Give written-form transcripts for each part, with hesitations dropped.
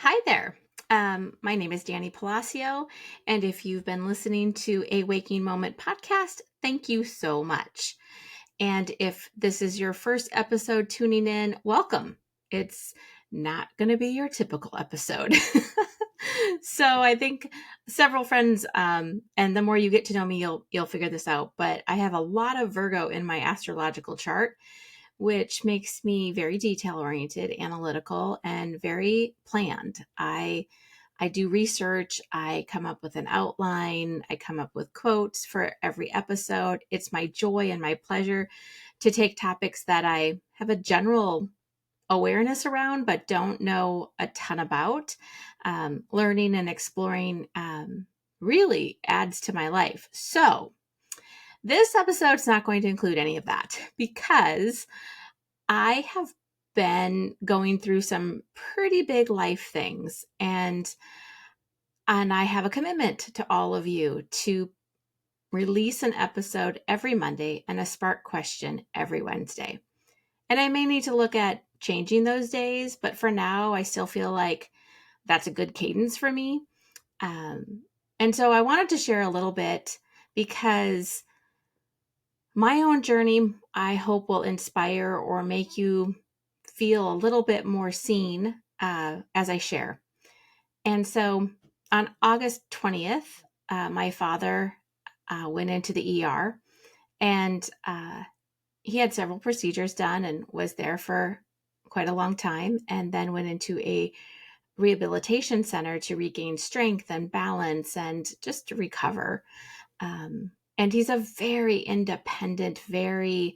Hi there. My name is Dani Palacio, and if you've been listening to a Waking Moment podcast, thank you so much. And if this is your first episode tuning in, welcome. It's not going to be your typical episode. So I think several friends, and the more you get to know me, you'll figure this out. But I have a lot of Virgo in my astrological chart, which makes me very detail oriented, analytical, and very planned. I do research, I come up with an outline, I come up with quotes for every episode. It's my joy and my pleasure to take topics that I have a general awareness around but don't know a ton about. Learning and exploring really adds to my life. So this episode's not going to include any of that because I have been going through some pretty big life things, and I have a commitment to all of you to release an episode every Monday and a spark question every Wednesday. And I may need to look at changing those days, but for now I still feel like that's a good cadence for me. And so I wanted to share a little bit because my own journey, I hope, will inspire or make you feel a little bit more seen as I share. And so on August 20th, my father went into the ER, and he had several procedures done and was there for quite a long time, and then went into a rehabilitation center to regain strength and balance and just to recover. And he's a very independent, very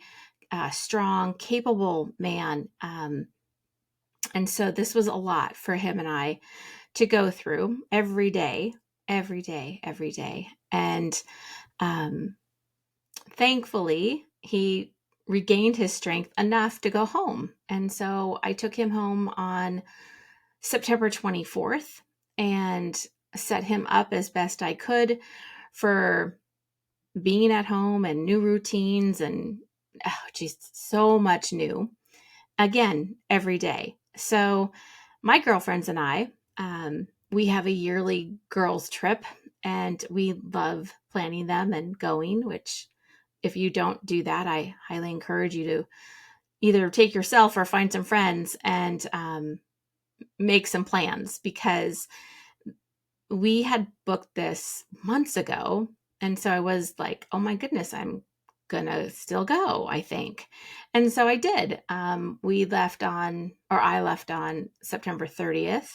strong, capable man. And so this was a lot for him and I to go through every day, every day, every day. And um, thankfully, he regained his strength enough to go home. And so I took him home on September 24th and set him up as best I could for being at home and new routines and just so much new. Again, every day. So my girlfriends and I, we have a yearly girls trip and we love planning them and going, which if you don't do that, I highly encourage you to either take yourself or find some friends and make some plans because we had booked this months ago. And so I was like, oh my goodness, I'm gonna still go, I think. And so I did. I left on September 30th,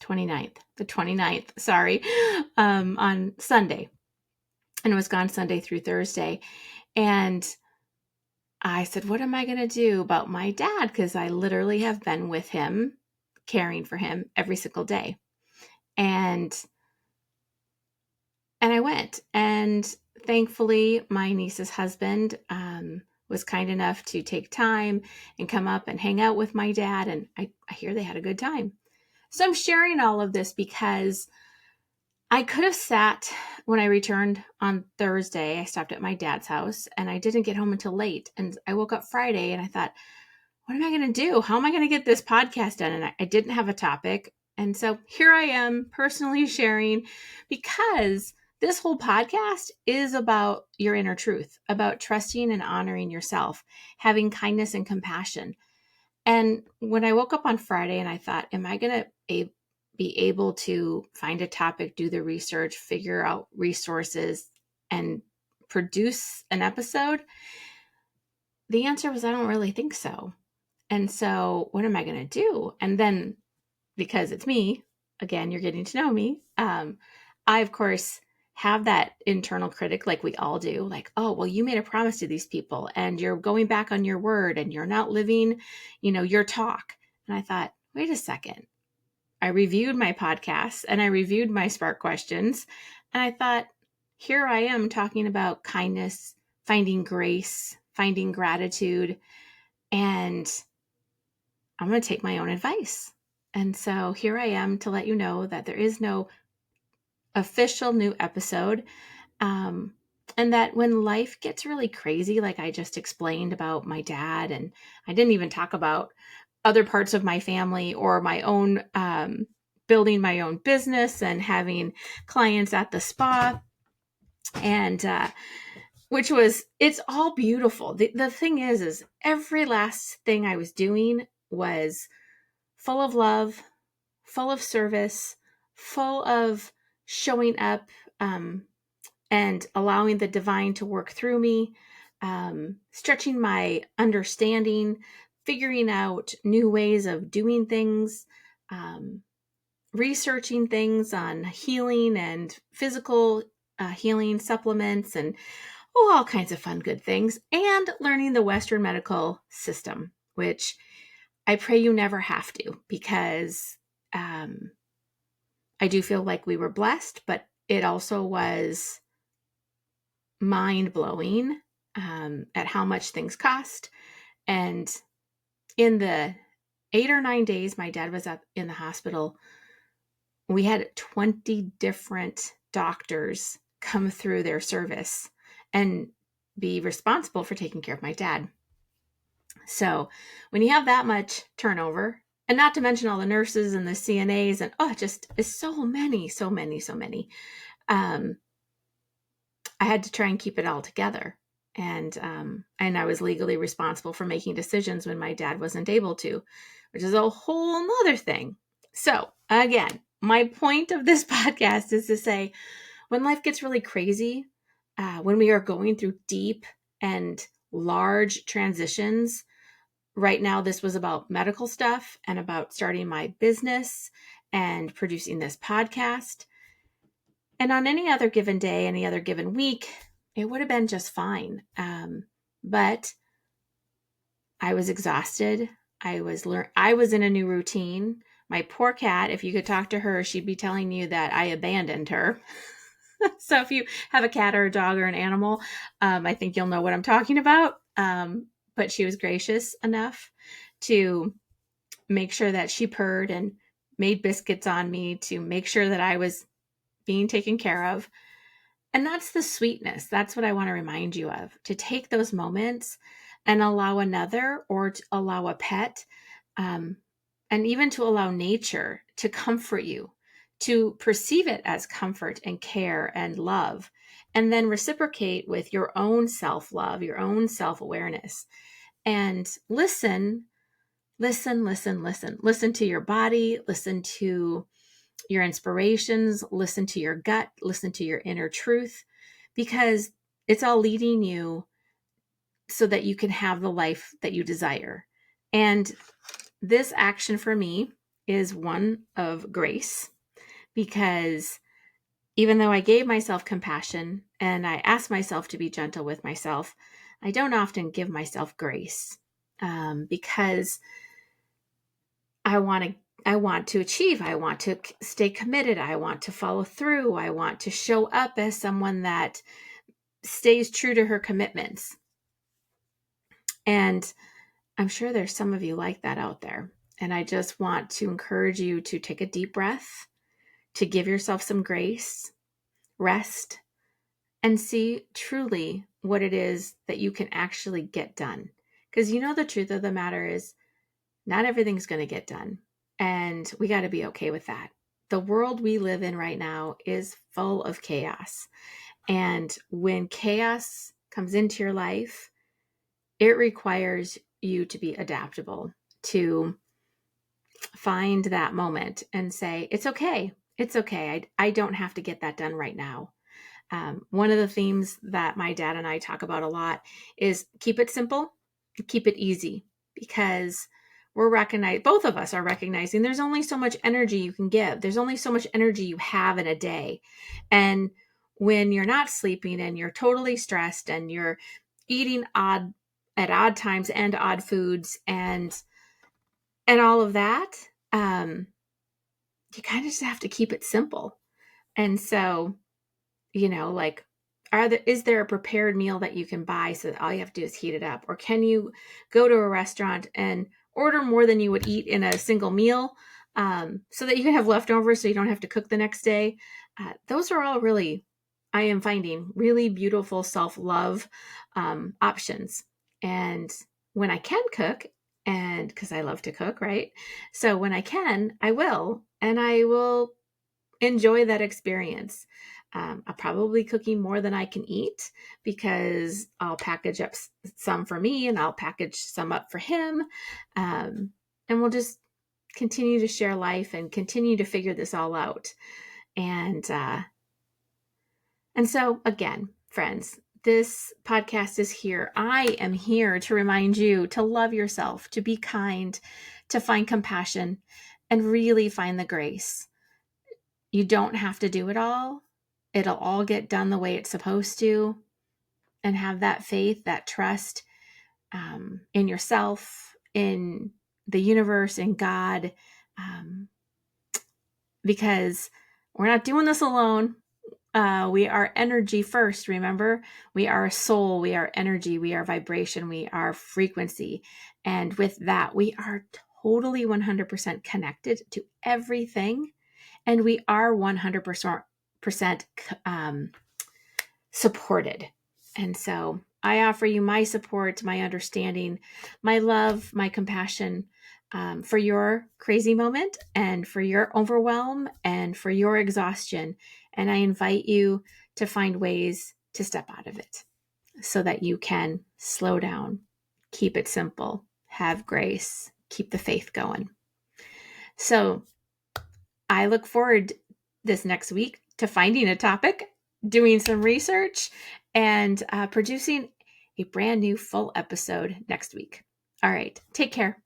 29th, the 29th, sorry, on Sunday, and was gone Sunday through Thursday. And I said, what am I going to do about my dad? Because I literally have been with him, caring for him every single day. And I went, and thankfully, my niece's husband was kind enough to take time and come up and hang out with my dad. And I hear they had a good time. So I'm sharing all of this because I could have sat when I returned on Thursday. I stopped at my dad's house and I didn't get home until late. And I woke up Friday and I thought, what am I going to do? How am I going to get this podcast done? And I didn't have a topic. And so here I am personally sharing because this whole podcast is about your inner truth, about trusting and honoring yourself, having kindness and compassion. And when I woke up on Friday and I thought, am I going to be able to find a topic, do the research, figure out resources, and produce an episode? The answer was, I don't really think so. And so what am I going to do? And then because it's me, again, you're getting to know me. I, of course, have that internal critic like we all do. Like, oh, well, you made a promise to these people and you're going back on your word and you're not living, your talk. And I thought, wait a second. I reviewed my podcasts and I reviewed my spark questions. And I thought, here I am talking about kindness, finding grace, finding gratitude. And I'm going to take my own advice. And so here I am to let you know that there is no official new episode. And that when life gets really crazy, like I just explained about my dad, and I didn't even talk about other parts of my family or my own, building my own business and having clients at the spa. And, it's all beautiful. The thing is every last thing I was doing was full of love, full of service, full of showing up, and allowing the divine to work through me, stretching my understanding, figuring out new ways of doing things, researching things on healing and physical healing supplements and all kinds of fun, good things, and learning the Western medical system, which I pray you never have to, because I do feel like we were blessed, but it also was mind blowing at how much things cost. And in the 8 or 9 days my dad was up in the hospital, we had 20 different doctors come through their service and be responsible for taking care of my dad. So when you have that much turnover, and not to mention all the nurses and the CNAs, and just is so many. I had to try and keep it all together. And I was legally responsible for making decisions when my dad wasn't able to, which is a whole nother thing. So again, my point of this podcast is to say, when life gets really crazy, when we are going through deep and large transitions, right now this was about medical stuff and about starting my business and producing this podcast. And on any other given day, any other given week, it would have been just fine. But I was exhausted. I was in a new routine. My poor cat, if you could talk to her, she'd be telling you that I abandoned her. So if you have a cat or a dog or an animal, I think you'll know what I'm talking about. But she was gracious enough to make sure that she purred and made biscuits on me to make sure that I was being taken care of. And that's the sweetness. That's what I want to remind you of, to take those moments and allow another, or to allow a pet, and even to allow nature to comfort you, to perceive it as comfort and care and love, and then reciprocate with your own self-love, your own self-awareness, and listen to your body, listen to your inspirations, listen to your gut, listen to your inner truth, because it's all leading you so that you can have the life that you desire. And this action for me is one of grace, because even though I gave myself compassion and I asked myself to be gentle with myself, I don't often give myself grace, because I want to achieve. I want to stay committed. I want to follow through. I want to show up as someone that stays true to her commitments. And I'm sure there's some of you like that out there. And I just want to encourage you to take a deep breath, to give yourself some grace, rest, and see truly what it is that you can actually get done. Because the truth of the matter is, not everything's going to get done. And we got to be okay with that. The world we live in right now is full of chaos. And when chaos comes into your life, it requires you to be adaptable, to find that moment and say, it's okay. It's okay. I don't have to get that done right now. One of the themes that my dad and I talk about a lot is keep it simple, keep it easy, because both of us are recognizing there's only so much energy you can give. There's only so much energy you have in a day. And when you're not sleeping and you're totally stressed and you're eating at odd times and odd foods and all of that, you kind of just have to keep it simple. And so, like, is there a prepared meal that you can buy so that all you have to do is heat it up? Or can you go to a restaurant and order more than you would eat in a single meal, so that you can have leftovers so you don't have to cook the next day? Those are all really, I am finding, really beautiful self-love options. And when I can cook, and because I love to cook, right? So when I can, I will, and I will enjoy that experience. I'll probably cooking more than I can eat because I'll package up some for me and I'll package some up for him. And we'll just continue to share life and continue to figure this all out. And so again, friends, this podcast is here. I am here to remind you to love yourself, to be kind, to find compassion, and really find the grace. You don't have to do it all. It'll all get done the way it's supposed to. And have that faith, that trust in yourself, in the universe, in God, because we're not doing this alone. We are energy first, remember? We are a soul, we are energy, we are vibration, we are frequency. And with that, we are totally 100% connected to everything. And we are 100% supported. And so I offer you my support, my understanding, my love, my compassion for your crazy moment and for your overwhelm and for your exhaustion. And I invite you to find ways to step out of it so that you can slow down, keep it simple, have grace, keep the faith going. So I look forward this next week to finding a topic, doing some research, and producing a brand new full episode next week. All right, take care.